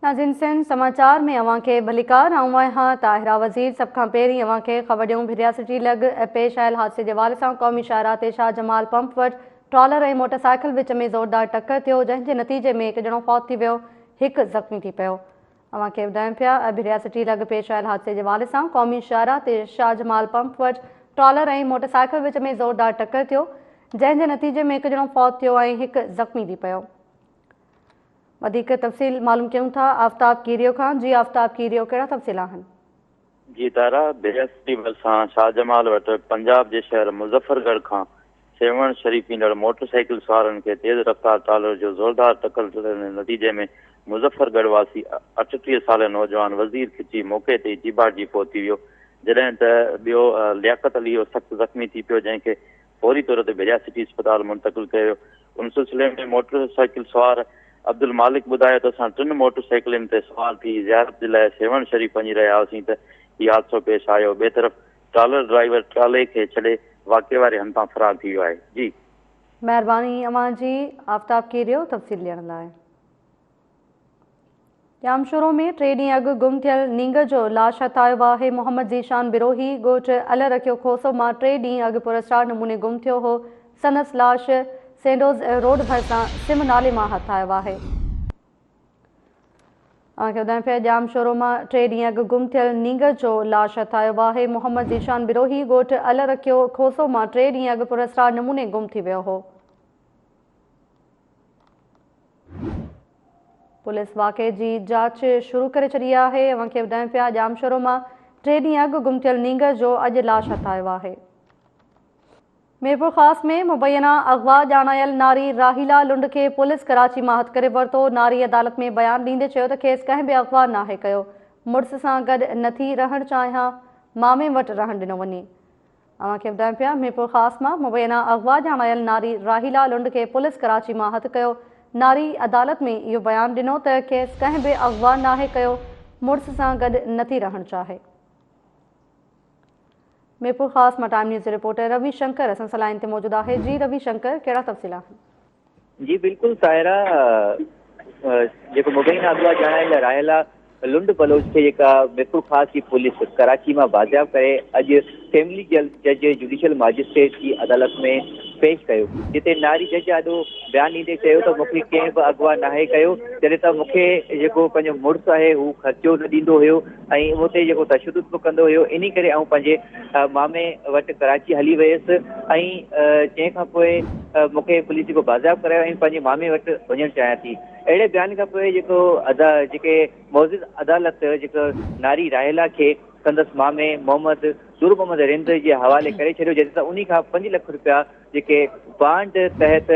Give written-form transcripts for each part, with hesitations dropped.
नाज़रीन सिंध समाचार में अवां खे भलीकार हाँ ताहिरा वज़ीर सब खां पहिरीं अवां खे ख़बरूं भिरिया सिटी लॻ पेश आयल हादसे जे हवाले सां क़ौमी शाहरा ते शाह जमाल पंप वटि ट्रॉलर ऐं मोटरसाइकिल विच में ज़ोरदार टक्कर थियो, जंहिंजे नतीजे में हिकु ॼणो फौत थी वियो, हिकु ज़ख़्मी थी पियो। अवां खे ॿुधायूं पिया भिरिया सिटी लॻ पेश आयल हादसे जे हवाले सां क़ौमी शाहरा ते शाह जमाल पंप वटि ट्रॉलर ऐं मोटरसाइकिल विच में ज़ोरदार टक्कर थियो, जंहिंजे नतीजे में हिकु ॼणो फौत थियो ऐं हिकु ज़ख़्मी थी पियो। वधिक तफ़सील मालूम कयूं था आफ्ताब कीरियो खां। जी आफ्ताब कीरियो, कहिड़ा तफ़सील आहिनि? जी तारा, भिरिया सिटी भरिसां शाहजमाल वटि पंजाब जे शहर मुज़फ़रगढ़ खां सेवण शरीफ़ ईंदड़ मोटरसाइकिल सवारनि खे तेज़ रफ़्तार ट्रॉलर जो ज़ोरदार टक्कर थियण जे नतीजे में मुज़फ़रगढ़ वासी 38 साल नौजवान वज़ीर खिची मौक़े ते जीबाजी फोत थी वियो, जॾहिं त ॿियो लियाकत अली सख़्तु ज़ख़्मी थी पियो, जंहिंखे फौरी तौर ते भिरिया सिटी अस्पताल मुंतक़िल कयो। उन सिलसिले में मोटरसाइकिल सवार अब्दुल मालिक ॿुधायो त असां 3 मोटरसाइकिलुनि ते सवार थी ज़ियारत जे लाइ सेवण शरीफ़ वञी रहिया हुआसीं त हीउ हादसो पेश आयो। ॿिए तरफ़ ट्रॉलर ड्राइवर ट्राले खे छॾे वाक़े वारे हंध तां फ़रार थी वियो आहे। जी महिरबानी अवां जी आफ्ताब कीरियो तफ़सील ॾियण लाइ। जामशोरो में 3 ॾींहं अॻु गुम थियल नींग जो लाश हथायो आहे। मोहम्मद ज़ीशान बिरोही ॻोठ अल रखियो खोसो मां 3 ॾींहं अॻु पुरस्कार नमूने गुम थियो हो। संदसि लाश सेंडोज़ रोड भरिसां सिम नाले मां हथायो आहे। अवांखे ॿुधायूं पिया जामशोरो मां 3 ॾींहं अॻु गुम थियल नींग जो लाश हथायो आहे। मोहम्मद ज़ीशान बिरोही ॻोठ अल रखियो खोसो मां 3 ॾींहं अॻु पुरस्कार नमूने गुम थी वियो हो। पुलिस वाक़े जी जांच शुरू करे छॾी आहे। अवांखे ॿुधायूं पिया जामशोरो मां 3 ॾींहं अॻु गुम थियल नींग जो अॼु लाश हथायो आहे। मीरपुर ख़ास में मुबैना अगवा ॼाणायल नारी राहीला लुंड खे पुलिस कराची मां हथ करे वरितो। नारी अदालत में बयान ॾींदे चयो त खेसि कंहिं बि अगवा नाहे कयो, मुड़ुस सां गॾु नथी रहणु चाहियां, मामे वटि रहणु ॾिनो वञे। अवांखे ॿुधायूं पिया मीरपुर ख़ास मां मुबैना अगवा ॼाणायल नारी राहीला लुंड खे पुलिस कराची मां हथ कयो। नारी अदालत में इहो बयानु ॾिनो त खेसि कंहिं बि अगवा नाहे कयो, मुड़ुस सां गॾु नथी रहणु चाहे। मीरपुर ख़ास मां time news reporter Ravi Shankar असां सां लाइन ते मौजूदु आहे। जी रवि शंकर, कहिड़ा तफ़सील आहिनि? जी बिल्कुलु ताहिरा, जेको मुबैना अगवा ॼाणायल राहीला लुंड बलोच खे जेका मीरपुर ख़ास जी पुलिस कराची मां बाज़ियाब करे अॼु फैमिली जज जुडिशियल मजिस्ट्रेट जी अदालत में पेश कयो, जिते नारी जज ॾाढो बयानु ॾींदे चयो त मूंखे कंहिं बि अगवा नाहे कयो, जॾहिं त मूंखे जेको पंहिंजो मुड़ुसु आहे हू ख़र्चो न ॾींदो हुयो ऐं उते जेको तशदुद बि कंदो हुयो। इन करे आउं पंहिंजे मामे वटि कराची हली वियुसि ऐं जंहिंखां पोइ मूंखे पुलिस जेको बाज़ियाब करायो ऐं पंहिंजे मामे वटि वञणु चाहियां थी। अहिड़े बयान खां पोइ जेको जेके मौजूदु अदालत जेको नारी राहीला खे संदसि मामे मोहम्मद नूर मोहम्मद रिंद जे हवाले करे छॾियो, जॾहिं त उन खां 5 लख रुपया जेके बांड तहत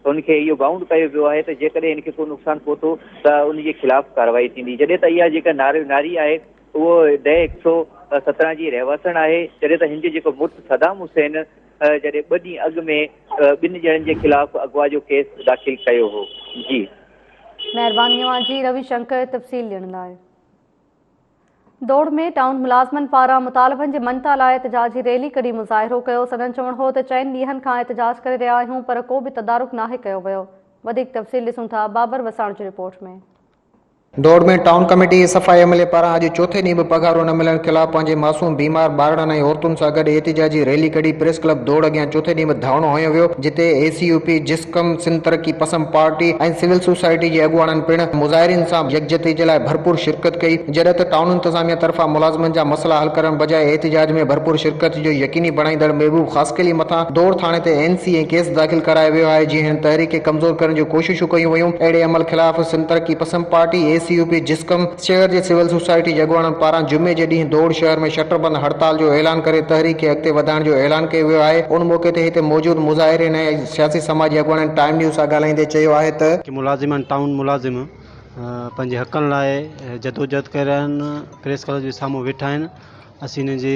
उनखे इहो बाउंड कयो वियो आहे त जेकॾहिं हिनखे को नुक़सानु पहुतो त उनजे ख़िलाफ़ कार्रवाई थींदी। जॾहिं त इहा जेका नारी आहे उहो 117 जी रहवासण आहे, जॾहिं त हिन जो जेको मुड़ुसु सदाम हुसैन जॾहिं 2 ॾींहं अॻु में 2 ॼणनि जे ख़िलाफ़ अगवा जो केस दाख़िल कयो हो। जी महिरबानी अवां जी रवि शंकर तफ़सील ॾियण लाइ। दौड़ में टाउन मुलाज़मनि पारां मुतालबनि जे मनता लाइ एहतजाजी रैली कढी मुज़ाहिरो कयो। सदन चवणु हो त 4 ॾींहनि खां एहतजाज करे रहिया आहियूं पर को बि तदारुक नाहे कयो वियो। वधीक तफ़सील ॾिसूं था बाबर वसाण जी रिपोर्ट में। दौड़ में टाउन कमेटी सफ़ाई अमले पारां अॼु चौथे ॾींहुं बि पघारो न मिलण ख़िलाफ़ पंहिंजे मासूम बीमार ॿारनि ऐं औरतुनि सां गॾु एहतिजाजी रैली कढी प्रेस क्लब दौड़ अॻियां चौथे ॾींहुं बि धावणो हयो वियो, जिते ACUP जिस्कम सिंध तरक़ी पसंद पार्टी ऐं सिविल सोसाइटी जे अॻुवाणनि पिणु मुज़ाहिरीन सां यकजहती जे लाइ भरपूर शिरकत कई, जॾहिं त टाउन इंतिज़ामिया तरफ़ां मुलाज़िमनि जा मसइला हल करण बजाए एहतिजाज में भरपूर शिरकत जो यकीनी बणाईंदड़ महबूब ख़ासकेली मथां दौड़ थाणे ते NC ऐं केस दाख़िल करायो वियो आहे, जीअं हिन तहरीक खे कमज़ोर करण जूं कोशिशूं कयूं वयूं। अहिड़े अमल ख़िलाफ़ सिंध तरक़ी पसंद पार्टी ACUP जिस्कम शहर जे सिविल सोसाइटी जे अॻुवाणनि पारां जुमे जे ॾींहुं दौड़ शहर में शटरबंद हड़ताल जो ऐलान करे तहरीक खे अॻिते वधाइण जो ऐलान कयो वियो आहे। उन मौक़े ते हिते मौजूदु मुज़ाहिरीन ऐं सियासी समाजी अॻुवाणनि टाइम न्यूज़ सां ॻाल्हाईंदे चयो आहे त मुलाज़िमनि टाउन मुलाज़िम पंहिंजे हक़नि लाइ जदोजहद करे रहिया आहिनि, प्रेस क्लब जे साम्हूं वेठा आहिनि। असीं हिन जे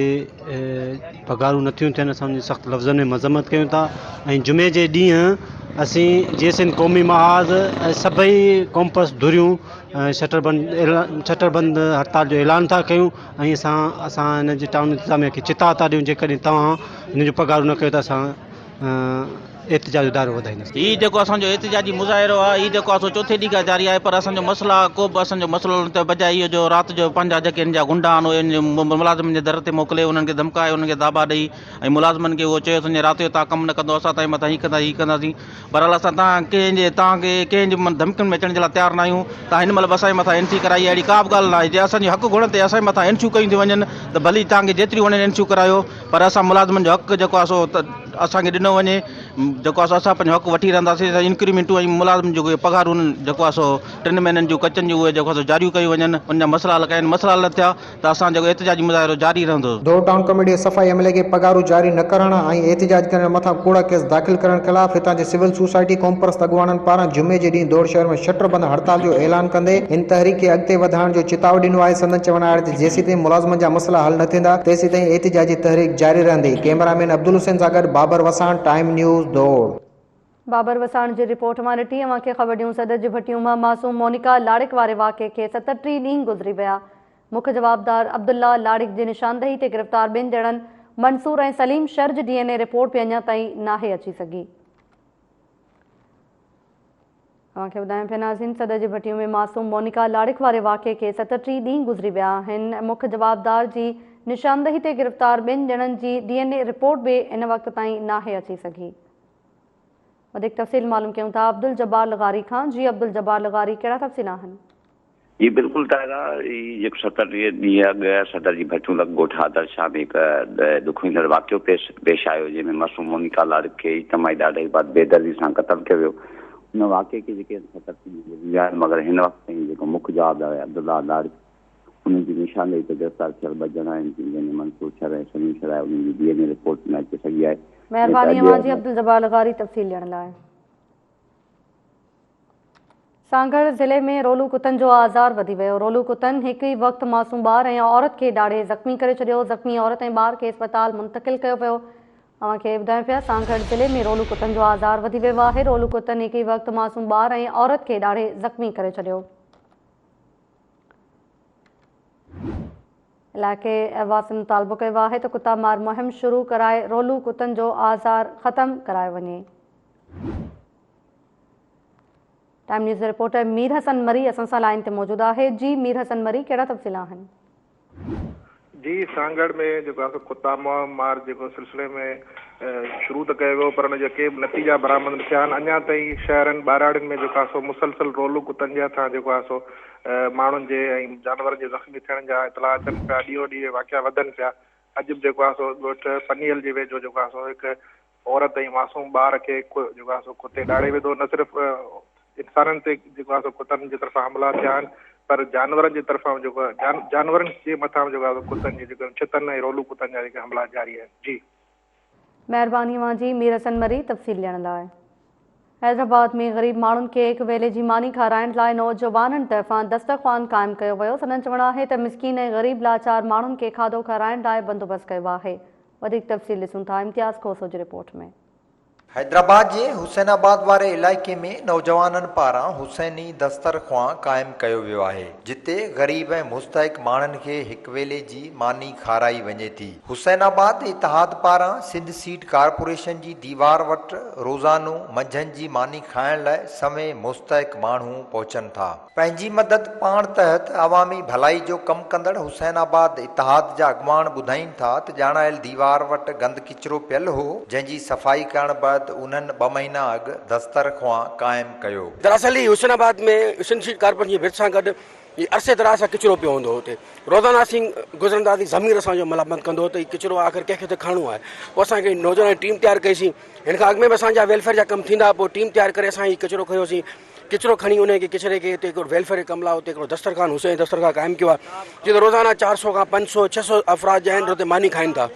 पघारूं नथियूं थियनि, असां हुनजी सख़्तु लफ़्ज़नि में मज़म्मत कयूं था ऐं जुमे जे ॾींहुं असीं जेसिन क़ौमी महाज़ ऐं सभई कॉम्पस धुरियूं शटरबंद हड़ताल जो ऐलान था कयूं ऐं असां हिन जे टाउन इंतिज़ामिया खे चिता था ॾियूं जेकॾहिं तव्हां हिन जो पघारूं न कयो त असां एहतिजाज जो दायरो वधाईंदासीं। ही जेको असांजो एहतिजाजी मुज़ाहिरो आहे ही जेको आहे चौथे ॾींहं खां जारी आहे, पर असांजो मसला को बि असांजो मसलो न थियो बजाए इहो जो राति जो पंहिंजा जेके हिन जा गुंडा आहिनि मुलाज़िमनि जे दर ते मोकिले उन्हनि खे धमकाए उन्हनि खे दाबा ॾेई ऐं मुलाज़िमनि खे उहो चयो असांजे राति जो तव्हां कमु न कंदो असां तव्हांजे मथां हीअ कंदासीं। बहरहाल असां तव्हांखे कंहिंजे धमकियुनि में अचण जे लाइ तयारु न आहियूं। तव्हां हिन महिल बि असांजे मथां एंट्री कराई अहिड़ी का बि ॻाल्हि न आहे। जे असांजे हक़ घुरण ते असांजे मथां एंट्रियूं कयूं थी वञनि त भली तव्हांखे जेतिरियूं वञनि एंट्रियूं करायो, पर असां मुलाज़िमनि जो हक़ जेको आहे सो असांखे ॾिनो वञे। जेको आहे असां पंहिंजो हक़ वठी रहंदासीं। इंक्रीमेंटूं ऐं मुलाज़िम जो पघारूं जेको आहे सो 3 महीननि जूं कचनि जूं उहे जेको आहे सो जारियूं कयूं वञनि। उन जा मसला हल कया आहिनि। मसला हल थिया त असां जेको एहतिजाजी मुज़ाहिरो जारी रहंदो। दौड़ टाउन कमेटी सफ़ाई अमले खे पगारूं जारी न करण ऐं एहतिजाज करण मथां कूड़ा केस दाख़िल करण ख़िलाफ़ हितां जे सिविल सोसाइटी कॉम्पर्स अॻुवाननि पारां जुमे जे ॾींहुं दौड़ शहर में शटर बंदि हड़ताल जो ऐलान कंदे इन तहरीक खे अॻिते वधाइण जो चिताव ॾिनो आहे। संदन चवण आहे त जेसीं ताईं मुलाज़िमनि जा मसला हल न थींदा तेसीं ताईं एहतिजाजी तहरीक जारी रहंदी। कैमरामैन अब्दुल हुसैन सां गॾु बाबर वसाण, टाइम न्यूज़, दौड़। बाबर वसाण जी रिपोर्ट मां ॾिठी। अव्हांखे ख़बर ॾियूं सदर जी भटियूं मां मासूम मोनिका लाड़िक वारे वाक़े खे 37 ॾींहं गुज़री विया। मुख्य जवाबदार अब्दुल्ला लाड़िक जी निशानदही ते गिरफ़्तार 2 ॼणनि मंसूर ऐं सलीम शर जी DNA रिपोर्ट बि अञा ताईं नाहे अची सघी। अव्हांखे ॿुधायूं पिया नाज़रीन, सदर जी भटियूं में मासूम मोनिका लाड़िक वारे वाक़े खे 37 ॾींहं गुज़री विया आहिनि। मुख्य जवाबदार जी निशानदही ते गिरफ़्तार 2 ॼणनि जी DNA रिपोर्ट बि इन वक़्त ताईं नाहे अची सघी। वधीक तफ़सील मालूम कयूं था अब्दुल जब्बार लगारी खां। जी अब्दुल जब्बार लगारी, कहिड़ा तफ़सील आहिनि? जी बिल्कुलु ताज़ा जेको 37 ॾींहं अॻु सदर जी भटियूं लॻ ॻोठ आदर्शा में हिकु ॾुखोईंदड़ वाक़ियो पेश आयो जंहिंमें मासूम मोनिका लाड़िक खे इज्तमाही ॾाढे बाद बेदर्दी सां क़तल कयो वियो। उन वाक़े खे जेके 37 ॾींहं गुज़री विया आहिनि, मगर हिन वक़्त ताईं जेको मुख्य जवाबदार आहे अब्दुल्ला लाड़िक उन्हनि जी निशानदेही ते गिरफ़्तार थियल 2 ॼणा आहिनि जंहिंमें मंसूर शर ऐं सलीम शर आहे। उन्हनि जी DNA रिपोर्ट न अची सघी आहे। महिरबानी अव्हांजी अब्दुल जब्बार लगारी तफ़सील ॾियण लाइ। सांगड़ ज़िले में रोलू कुतन जो आज़ार वधी वियो। रोलू कुतन हिकु ई वक़्तु मासूम ॿार ऐं औरत खे ॾाढे ज़ख़्मी करे छॾियो। ज़ख़्मी औरत ऐं ॿार खे अस्पताल मुंतक़िल कयो वियो। अव्हांखे ॿुधायूं पिया सांगड़ ज़िले में रोलू कुतन जो आज़ार वधी वियो आहे। रोलू कुतन हिकु ई वक़्तु मासूम ॿार ऐं औरत खे ॾाढे ज़ख़्मी करे छॾियो। इलाइक़े वासियुनि मुतालबो कयो आहे त कुता मार मुहिम शुरू कराए रोलू कुतन जो आज़ार ख़त्म करायो वञे। Time news reporter Mir Hasan Marri असां सां लाइन ते मौजूदु आहे। जी मीर हसन मरी, कहिड़ा तफ़सील आहिनि? जी सांगड़ में जेको आहे कुता मार जेको सिलसिले में शुरू त कयो वियो, पर हुन जा के बि नतीजा बरामद न थिया आहिनि। अञा ताईं शहरनि ॿाहिराड़ियुनि में जेको आहे सो मुसलसल रोलू कुतनि जे हथां जेको आहे सो माण्हुनि जे ऐं जानवरनि जे ज़ख़्मी थियण जा इतला अचनि पिया। ॾींहों ॾींहुं वाक़िया वधनि पिया। अॼु बि जेको आहे सो ॻोठ पनियल जे वेझो जेको आहे सो हिकु औरत ऐं मासूम ॿार खे जेको आहे सो कुते ॾाढे विधो। न सिर्फ़ु इंसाननि ते जेको आहे सो कुतनि जी तरफ़ां हमला थिया आहिनि, पर जानवरनि जी तरफ़ां जेको जानवरनि जे मथां जेको आहे कुतनि जी जेको छितनि ऐं रोलू कुतनि जा जेके हमला जारी आहिनि। जी महिरबानी अव्हांजी मीर हसन मरी तफ़सील ॾियण लाइ। हैदराबाद में ग़रीब माण्हुनि खे हिकु वेले जी मानी खाराइण लाइ नौजवाननि तरफ़ां दस्तरख़्वान क़ाइमु कयो वियो। संदन चवणु आहे त मिसकीन ऐं ग़रीब लाचार माण्हुनि खे खाधो खाराइण लाइ बंदोबस्तु कयो आहे। वधीक तफ़सील ॾिसूं था इम्तियाज़ खोसो जी रिपोर्ट में। हैदराबाद जे हुसैनाबाद वारे इलाइक़े में नौजवाननि पारां हुसैनी दस्तरख़्वान क़ाइमु कयो वियो आहे, जिते ग़रीब ऐं मुस्तहिक़ माण्हुनि खे हिकु वेले जी मानी खाराई वञे थी। हुसैनाबाद इतिहाद पारां सिंध सीट कारपोरेशन जी दीवार वटि रोज़ानो मंझंदि जी मानी खाइण लाइ समय मुस्तहिक़ माण्हू पहुचनि था। पंहिंजी मदद पाण तहत अवामी भलाई जो कमु कंदड़ हुसैनाबाद इतिहाद जा अॻवान ॿुधाइनि था त ॼाणायल दीवार वटि गंद किचिरो पियल हो, जंहिंजी सफ़ाई करण बैदि उन्हनि 2 महीना अॻु दस्तरख़्वान क़ाइमु कयो। दरअसल ही हुसैनाबाद में सिंध सीट कारपोरेशन जी भित सां गॾु अरसे दराज सां किचिरो पियो हूंदो हुते। रोज़ाना असीं गुज़रंदासीं, ज़मीर असांजो मलामत कंदो त हीउ किचिरो आख़िर कंहिंखे त खणणो आहे। पोइ असांखे नौजवान टीम तयारु कईसीं। हिन खां अॻु में बि असांजा वेलफेयर जा कमु थींदा। पोइ टीम तयारु करे असां हीउ किचिरो खयोसीं। किचिरो खणी उनखे किचिरे खे हिते हिकिड़ो वेलफेयर जो कमु लाइ हुते हिकिड़ो दस्तरख़्वान हुसैन दस्तरख़्वान क़ाइमु कयो आहे, जिते रोज़ाना 400 खां 500 600 अफ़राद आहिनि हुते मानी खाइनि था।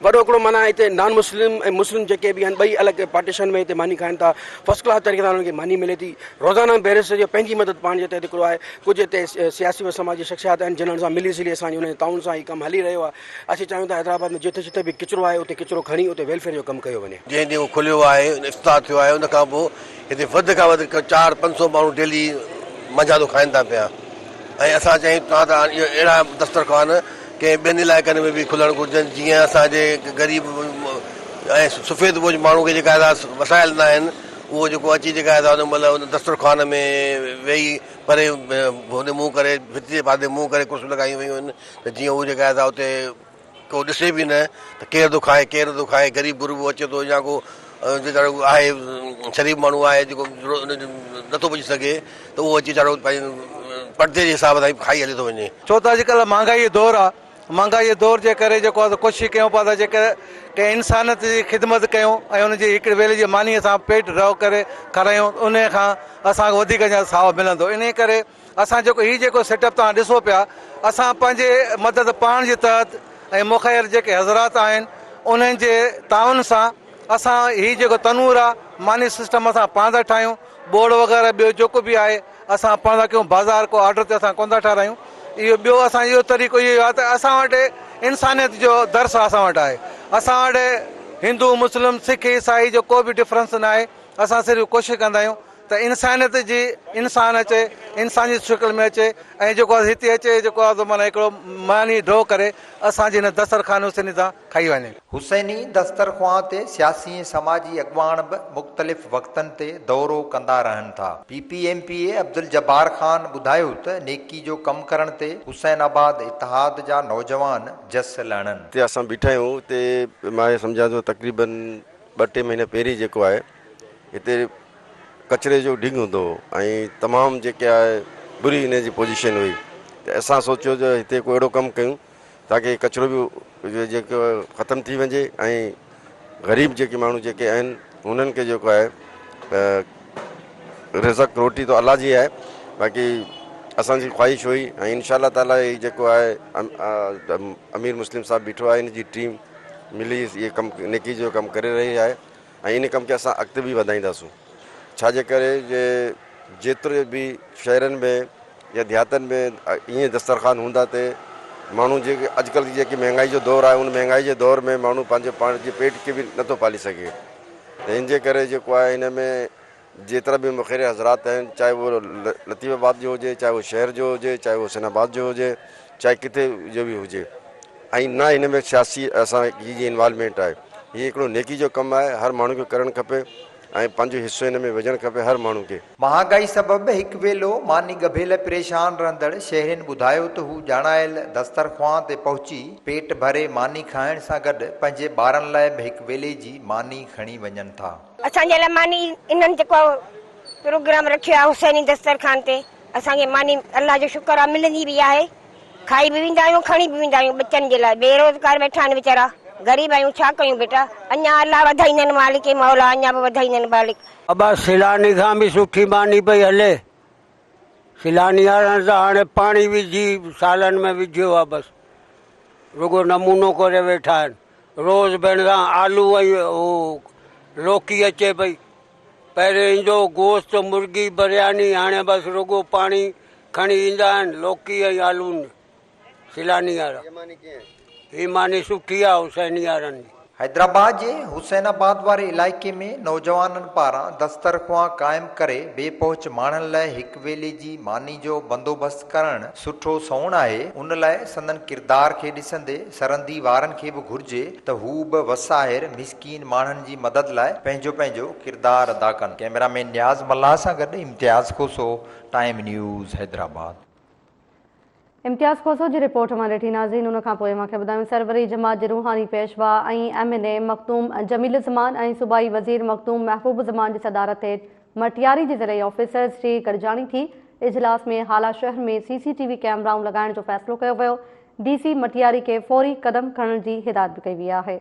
वॾो हिकिड़ो माना हिते नॉन मुस्लिम ऐं मुस्लिम जेके बि आहिनि ॿई अलॻि पार्टीशन में हिते मानी खाइनि था। फर्स्ट क्लास तरीक़े सां उन्हनि खे मानी मिले थी। रोज़ाना बैरिस्टर जो पंहिंजी मदद पाण जे तहत हिकिड़ो आहे। कुझु हिते सियासी व समाजी शख़्सियात आहिनि जिन्हनि सां मिली सिली असांजी उन ताउन सां हीउ कमु हली रहियो आहे। असीं चाहियूं था हैदराबाद में जिते जिते बि किचिरो आहे उते किचिरो खणी उते वेलफेयर जो कमु कयो वञे। जंहिं ॾींहुं खुलियो आहे इफ़्तार थियो आहे उन खां पोइ हिते वधि खां वधि 400-500 माण्हू डेली मंझादो खाइनि था पिया। ऐं असां चाहियूं था त इहो अहिड़ा दस्तरख़्वान कंहिं ॿियनि इलाइक़नि में बि खुलणु घुरिजनि, जीअं असांजे ग़रीब ऐं सफ़ेद बोझ माण्हू खे जेका वसायल न आहिनि उहो जेको अची जेका मतिलबु दस्तरख़्वान में वेही परे होॾे मुंहुं करे भिती जे पासे मुंहुं करे कुर्सियूं लॻायूं वयूं आहिनि त जीअं उहो जेका उते को ॾिसे बि न त केरु थो खाए केरु थो खाए ग़रीब गुरूब अचे थो या को वीचारो आहे शरीफ़ माण्हू आहे जेको नथो पुॼी सघे त उहो अची वीचारो पंहिंजे पर्दे जे हिसाब सां खाई हली थो वञे। छो त अॼुकल्ह महांगाई जो दौरु आहे, महांगाई जे दौर जे करे जेको आहे कोशिशि कयूं पिया था जेके कंहिं इंसानियत जी ख़िदमत कयूं ऐं हुनजी हिकिड़े वेले जी मानीअ सां पेट रहो करे खारायूं, उन खां असांखे वधीक अञा साहु मिलंदो। इन करे असां जेको सेटअप तव्हां ॾिसो पिया, असां पंहिंजे मदद पाण जे तहत ऐं मुख़ैर जेके हज़रात आहिनि उन्हनि जे ताउन सां असां हीअ जेको तनूर आहे मानी सिस्टम असां पाण था ठाहियूं, बोर्ड वग़ैरह ॿियो जेको बि आहे असां पाण था कयूं, बाज़ार को ऑर्डर ते असां कोन था ठारायूं। इहो ॿियो असां इहो तरीक़ो इहो आहे त असां वटि इंसानियत जो दर्स असां वटि आहे। असां वटि हिंदू मुस्लिम सिख ईसाई जो को बि डिफरेंस न आहे। असां सिर्फ़ु कोशिशि कंदा आहियूं त इंसानियत जी इंसान अचे, इंसान जी शिकिल में अचे ऐं जेको आहे हिते अचे जेको आहे माना हिकिड़ो मानी ढो करे असांजे हिन दस्तरख़ान हुसैनी तां खाई वञे। हुसैनी दस्तरख़्वान ते सियासी ऐं समाजी अॻवान बि मुख़्तलिफ़ वक़्तनि ते दौरो कंदा रहनि था। PPMPA अब्दुल जब्बार ख़ान ॿुधायो त नेकी जो कमु करण ते हुसैनाबाद इतिहाद जा नौजवान जस लहणनि। हिते असां बीठा आहियूं, हिते मां सम्झां थो तक़रीबन 2-3 महीना पहिरीं जेको आहे हिते कचिरे जो ढिंग हूंदो हो ऐं तमामु जेके आहे बुरी हिन जी पोजीशन हुई, त असां सोचियो त हिते को अहिड़ो कमु कयूं ताकी कचिरो बि जेको ख़तमु थी वञे ऐं ग़रीब जेके माण्हू जेके आहिनि उन्हनि खे जेको आहे रिज़क़ रोटी तो अल्लाह जी आहे, बाक़ी असांजी ख़्वाहिश हुई ऐं इंशाअल्लाह ताला ही जेको आहे अमीर मुस्लिम साहब बीठो आहे, इन जी टीम मिली इहे कमु नेकी जो कमु करे रही आहे ऐं इन कम खे असां अॻिते बि वधाईंदासूं। छाजे करे जेतिरे बि शहरनि में या देहातनि में ईअं दस्तरख़ान हूंदा ते माण्हू जेके अॼुकल्ह जी जेकी महांगाई जो दौरु आहे उन महांगाई जे दौर में माण्हू पंहिंजे पाण जे पेट खे बि नथो पाली सघे। त इन जे करे जेको आहे हिन में जेतिरा बि मुख़िर हज़रात आहिनि, चाहे उहो लतीफ़ाबाद जो हुजे, चाहे उहो शहर जो हुजे, चाहे उहो हुसैनाबाद जो हुजे, चाहे किथे जो बि हुजे, ऐं न हिन में सियासी असांजी जी इन्वॉल्वमेंट आहे। हीअ हिकिड़ो नेकी जो कमु आहे, हर माण्हू खे करणु खपे ऐं पंहिंजो हिसो हिन में विझणु खपे हर माण्हू खे। महांगाई सबबि हिकु वेलो मानी गभेल परेशान रहंदड़ शहरियुनि ॿुधायो त हू ॼाणायल दस्तरख़्वान ते पहुची पेट भरे मानी खाइण सां गॾु पंहिंजे ॿारनि लाइ बि हिकु वेले जी मानी खणी वञनि था। असांजे लाइ मानी इन्हनि जेको प्रोग्राम रखियो आहे हुसैनी दस्तरख़ान ते, असांखे मानी अलाह जो शुक्र आहे मिलंदी बि आहे, खाई बि वेंदा आहियूं, खणी बि वेंदा आहियूं। बचनि जे लाइ बेरोज़गार वेठा आहिनि वीचारा, गरीब आहियूं, छा कयूं बेटा। अञा अलाह वधाईंदनि मालिक मौला, अञा बि वधाईंदनि मालिक। अबा सिलानी खां बि सुठी मानी पई हले, सिलानी वारनि सां हाणे पाणी विझी सालनि में विझियो आहे, बसि रुगो नमूनो करे वेठा आहिनि। रोज़ भेण सां आलू ऐं लौकी अचे पई, पहिरें ईंदो गोश्त मुर्गी बिरयानी, हाणे बसि रुगो पाणी खणी ईंदा आहिनि लौकी ऐं आलूनि। सिलानी वारा ही मानी सुठी आहे हुसैनी वारनि जी। हैदराबाद जे हुसैनाबाद वारे इलाइक़े में नौजवाननि पारां दस्तरख़्वान क़ाइमु करे बेपहुच माण्हुनि लाइ हिकु वेले जी मानी जो बंदोबस्तु करणु सुठो सौण आहे। उन लाइ संदन किरदार खे ॾिसंदे सरहदी वारनि खे बि घुर्जे त हू बि वसाहिर मिसकीन माण्हुनि जी मदद लाइ पंहिंजो पंहिंजो किरदारु अदा कनि। कैमरामैन नियाज़ मल्ला सां गॾु इम्तियाज़ खोसो, टाइम न्यूज़ हैदराबाद। इम्तियाज़ खोसो जी रिपोर्ट मां ॾिठी नाज़रीन। उन खां पोइ मूंखे ॿुधायूं सरवरी जमात जे रूहानी पेशवा ऐं MNA मखदूम जमील ज़मान ऐं सूबाई वज़ीर मखदूम महबूब ज़मान जी सदारत हेठि मटियारी जे ज़रिए ऑफिसर्स जी गॾिजाणी थी। इजलास में हाला शहर में CCTV कैमराऊं लॻाइण जो फ़ैसिलो कयो वियो। DC मटियारी खे फौरी क़दम खणण जी हिदायत बि कई वई आहे।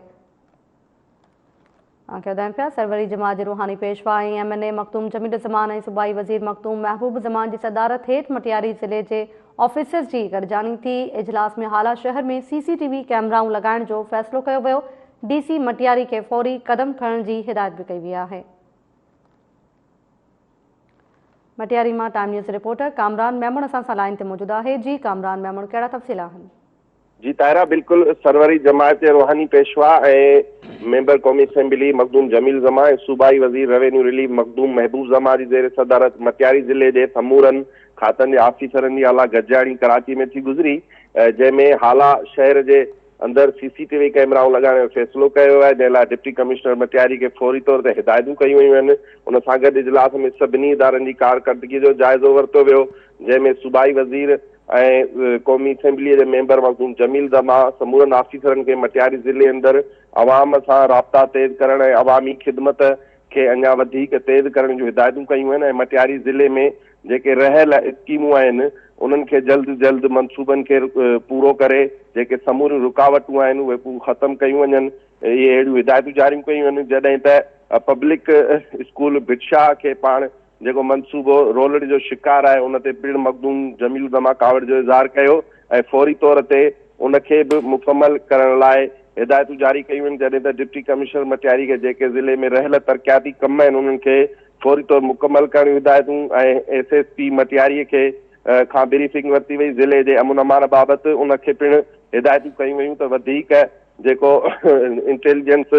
तव्हांखे ॿुधायूं पिया सरवरी जमात जे रूहानी पेशवा ऐं MNA मखदूम जमील ज़मान ऐं सूबाई वज़ीर मखदूम महबूब ज़मान जी सदारत हेठि मटियारी ज़िले जे ऑफिसर्स जी गॾिजाणी थी। इजलास में हाला शहर में CCTV कैमराऊं लॻाइण जो फ़ैसिलो कयो वियो। DC मटियारी खे फौरी क़दम खणण जी हिदायत बि कई वई आहे। मटियारी मां time news reporter Kamran Memon असां सां लाइन ते मौजूदु आहे। जी कामरान मेमन, कहिड़ा तफ़सील आहिनि? जी ताहिरा, बिल्कुलु सरवरी जमात जे रूहानी पेशवा ऐं मेंबर क़ौमी असेंबली मखदूम जमील ज़मा ऐं सूबाई वज़ीर रेवेन्यू रिलीफ मखदूम महबूब ज़मा जी ज़ेर सदारत मटियारी ज़िले जे थमूरनि खातनि जे ऑफिसरनि जी आला गॾिजाणी कराची में थी गुज़री, जंहिंमें हाला शहर जे अंदरि CCTV कैमराऊं लॻाइण जो फ़ैसिलो कयो आहे, जंहिं लाइ डिप्टी कमिश्नर मटियारी खे फौरी तौर ते हिदायतूं कयूं वयूं आहिनि। उन सां गॾु इजलास में सभिनी इदारनि जी कारकर्दगीअ जो जाइज़ो वरितो वियो, जंहिंमें सूबाई वज़ीर ऐं क़ौमी असेंबलीअ जे मेंबर मखदूम जमील दमा समूरनि ऑफिसरनि खे मटियारी ज़िले अंदरि अवाम सां राब्ता तेज़ करण ऐं अवामी ख़िदमत खे अञा वधीक तेज़ करण जूं हिदायतूं कयूं आहिनि ऐं मटियारी ज़िले में जेके रहियल स्कीमूं आहिनि उन्हनि खे जल्द जल्द मनसूबनि खे पूरो करे जेके समूरियूं रुकावटूं आहिनि उहे ख़तमु कयूं वञनि। इहे अहिड़ियूं हिदायतूं जारी कयूं आहिनि। जॾहिं त पब्लिक स्कूल भिटशाह खे पाण जेको मनसूबो रोलड़ जो शिकार आहे उन ते पिण मखदूम जमील दमा कावड़ जो इज़हार कयो ऐं फौरी तौर ते उनखे बि मुकमल करण लाइ हिदायतूं जारी कयूं आहिनि। जॾहिं त डिप्टी कमिश्नर मटियारी खे जेके ज़िले में रहियल तरक़ियाती कम आहिनि उन्हनि खे फौरी तौर मुकमल करण जूं हिदायतूं ऐं SSP मटियारीअ खे खां ब्रीफिंग वरिती वई ज़िले जे अमन अमान बाबति उनखे पिण हिदायतूं कयूं वयूं त वधीक जेको इंटेलिजेंस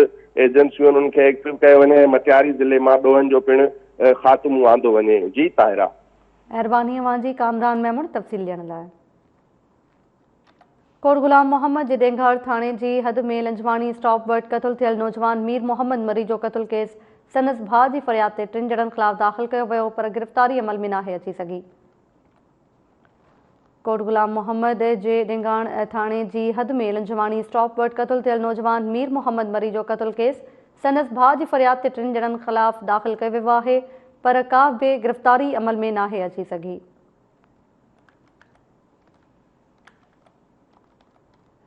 एजेंसियूं आहिनि उनखे एक्टिव कयो वञे ऐं मटियारी ज़िले मां ॾोहनि जो पिण ख़ात्मो आंदो वञे। जी ताहिरा। महिरबानी अवांजी कामरान महमूद तफ़सील ॾियण लाइ। कोट गुलाम मोहम्मद जे डेंघार थाणे जी हद में लंजवाणी स्टॉप वटि क़तल थियल नौजवान मीर मोहम्मद मरी जो क़तल केस संदसि भाउ जी फरियाद ते 3 ॼणनि ख़िलाफ़ दाख़िल कयो वियो पर गिरफ़्तारी अमल में नाहे अची सघी। कोट गुलाम मोहम्मद जे डेंगाण थाणे जी हद में लंजवाणी स्टॉप वटि क़तल थियल नौजवान मीर मोहम्मद मरी जो क़तल केस संदसि भाउ जी फरियाद ते 3 ॼणनि ख़िलाफ़ दाख़िल कयो वियो आहे पर का बि गिरफ़्तारी अमल में नाहे अची सघी।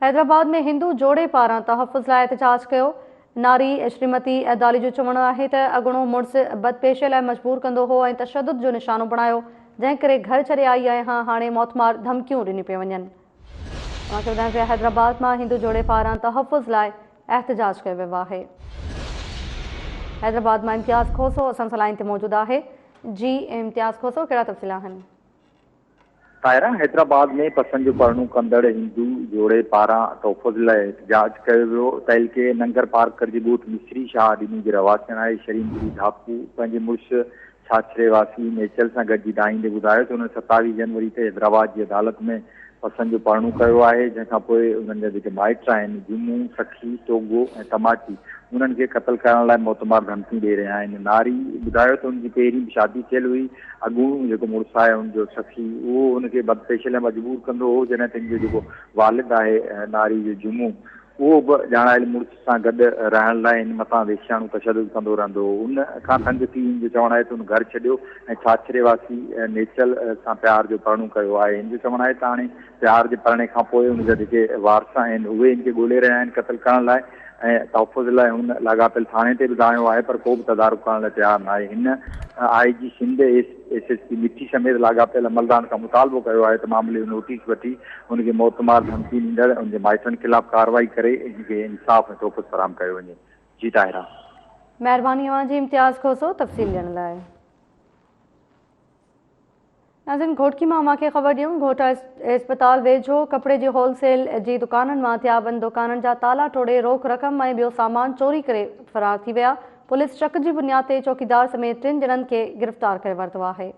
हैदराबाद में हिंदू जोड़े पारां तहफ़ुज़ लाइ एहतजाज कयो। नारी श्रीमती अदाली जो चवणु आहे त अॻुणो मुड़ुसु बदपेशे लाइ मजबूर कंदो हो ऐं तशदुद जो निशानो बणायो, जंहिं करे घर छॾे आई आहियां, हाणे मौतमार धमकियूं ॾिनी पियूं वञनि। तव्हांखे ॿुधायां पिया हैदराबाद मां हिंदू जोड़े पारां तहफ़ुज़ लाइ एहतजाज कयो वियो आहे। हैदराबाद मां इम्तियाज़ खोसो असां सां लाइन ते मौजूदु आहे। जी इम्तियाज़ खोसो, कहिड़ा तफ़सील आहिनि? ताहिरा, हैदराबाद में पसंदि परणू कंदड़ हिंदू जोड़े पारां तहफ़ुज़ लाइ एहतजाज कयो वियो। तहलके नंगर पार्कर जी ॻोठ मिस्री शाह ॾिनी जे रवासियुनि आहे शरीमगिरी धापू पंहिंजे मुड़ुसु छाछरे वासी नेचल सां गॾिजी दाईंदे ॿुधायो त हुन 27 जनवरी ते हैदराबाद जी अदालत में पसंदि परणू कयो आहे, जंहिंखां पोइ उन्हनि जा जेके माइट आहिनि जुमू सखी टोगो ऐं टमाटी उन्हनि खे क़तल करण लाइ मौतमार धमकियूं ॾेई रहिया आहिनि। नारी ॿुधायो त हुनजी पहिरीं बि शादी थियल हुई। अॻूणो जेको मुड़ुसु आहे हुनजो सखी उहो हुनखे बदपेशे लाइ मजबूर कंदो हो, जॾहिं तुंहिंजो जेको वालिद आहे नारी जो जुमू उहो बि ॼाणायल मुड़ुस सां गॾु रहण लाइ हिन मथां वेश्याणु तशदुद कंदो रहंदो हो। उन खां तंग थी हिन जो चवणु आहे त हुन घर छॾियो ऐं छाछरे वासी नेचल सां प्यार जो परणू कयो आहे। हिन जो चवणु आहे त हाणे प्यार जे परणु खां पोइ हुनजा जेके वारस आहिनि उहे हिन खे ॻोल्हे रहिया आहिनि क़तल करण लाइ ऐं तहफ़ुज़ लाइ हुन लाॻापियल थाणे ते बि दायो आहे पर को बि तदारुक करण लाइ तयारु न आहे। हिन IG सिंध SSP मिठी समेत लाॻापियल अमलदारनि खां मुतालबो कयो आहे त मामले जो नोटिस वठी हुनखे मौतमार धमकी ॾींदड़ हुनजे माइटनि ख़िलाफ़ कार्रवाई करे हिनखे इंसाफ़ ऐं तोहफ़ुज़ फराहम कयो वञे। जी ताहिरा। महिरबानी अवांजी इम्तियाज़ खोसो तफ़सील ॾियण लाइ। नाज़रीन, घोटकी मां अव्हांखे ख़बर ॾियूं, घोटा इस्पताल वेझो कपिड़े जी होलसेल जी दुकाननि मां हथियाबंद दुकाननि जा ताला टोड़े रोक रक़म ऐं ॿियो सामान चोरी करे फ़रार थी विया। पुलिस शक जी बुनियाद ते चौकीदार समेत 3 ॼणनि खे गिरफ़्तार करे वरितो आहे।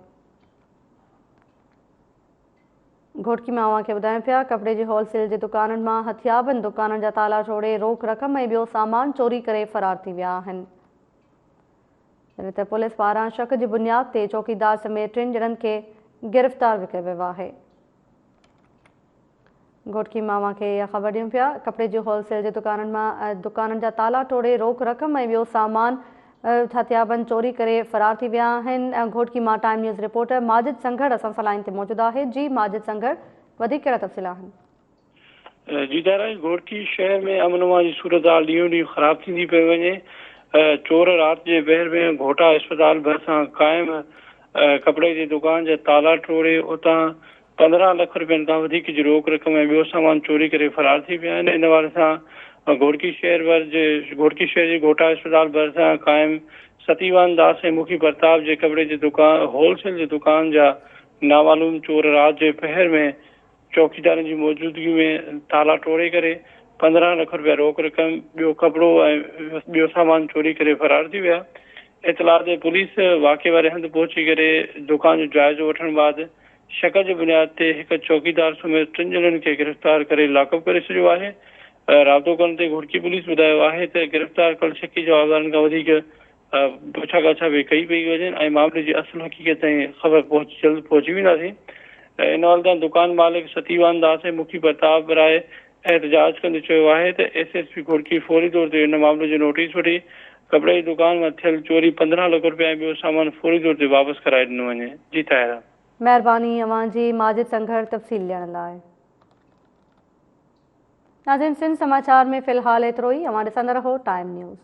घोटकी मां अव्हांखे ॿुधायूं पिया, कपिड़े जी होलसेल जी दुकाननि मां हथियाबंद दुकाननि जा ताला टोड़े रोक रक़म ऐं ॿियो सामान चोरी करे फ़रार थी विया आहिनि। तॾहिं त पुलिस पारां शक जी बुनियाद ते चौकीदार समेत 3 ॼणनि खे गिरफ़्तार भी कयो वियो आहे। घोटकी मां अव्हांखे इहा ख़बर ॾियूं पिया, कपिड़े जी होलसेल जे दुकाननि जा ताला टोड़े रोक रक़म ऐं ॿियो सामान हथियाबंद चोरी करे फ़रार थी विया आहिनि। घोटकी मां टाइम न्यूज़ रिपोर्टर माजिद संघड़ असां सां लाइन ते मौजूदु आहे। जी माजिद संघड़, वधीक कहिड़ा तफ़सील आहिनि? जी दारा, घोटकी शहर में अमन अमान जी सूरत हाल ॾींहों ॾींहुं ख़राब थींदी पई वञे। चोर राति जे बहर में घोटा अस्पताल भरिसां क़ाइमु कपिड़े जी दुकान जा ताला टोड़े उतां 15 लख रुपयनि खां वधीक जी रोक रक़म ऐं ॿियो सामान चोरी करे फ़रार थी विया आहिनि। इन वारे सां घोटकी शहर जी घोटा अस्पताल भरिसां क़ाइमु सतीवान दास ऐं मुखी प्रताप जे कपिड़े जी दुकान होलसेल जी दुकान जा नामालूम चोर राति जे पहर में चौकीदारनि जी मौजूदगी में ताला टोड़े करे 15 लख रुपया रोक रक़म ॿियो कपिड़ो ऐं ॿियो सामान चोरी करे फ़रार थी विया। इतलाह ते पुलिस वाक़े वारे हंधि पहुची करे दुकान जो जाइज़ो वठण बाद शक जे बुनियाद ते हिकु चौकीदार समेत 3 ॼणनि खे गिरफ़्तार करे लाकअप करे छॾियो आहे। राब्तो करण ते घोटकी पुलिस ॿुधायो आहे त गिरफ़्तार कल शकी जवाबदारनि खां वधीक पुछा ॻाछा बि कई पई वञे ऐं मामले जी असुल हक़ीक़त ताईं ख़बर जल्द पहुची वेंदासीं। इन वक़्तु दुकान मालिक सतीवान दास ऐं मुखी प्रताप राय एहतजाज कंदे चयो आहे त SSP घोटकी फौरी तौर ते इन मामले जो नोटिस वठी कपिड़े जी दुकान मां थियल चोरी 15 लाख रुपया ऐं ॿियो सामान फौरी तौर ते वापसि कराए ॾिनो वञे। जी ताहिरा। महिरबानी अवां जी माजिद संघर तफ़सील ॾियण लाइ। नाज़रीन, सिंध समाचार में फ़िलहाल एतिरो ई। अवां ॾिसंदा रहो टाइम न्यूज़।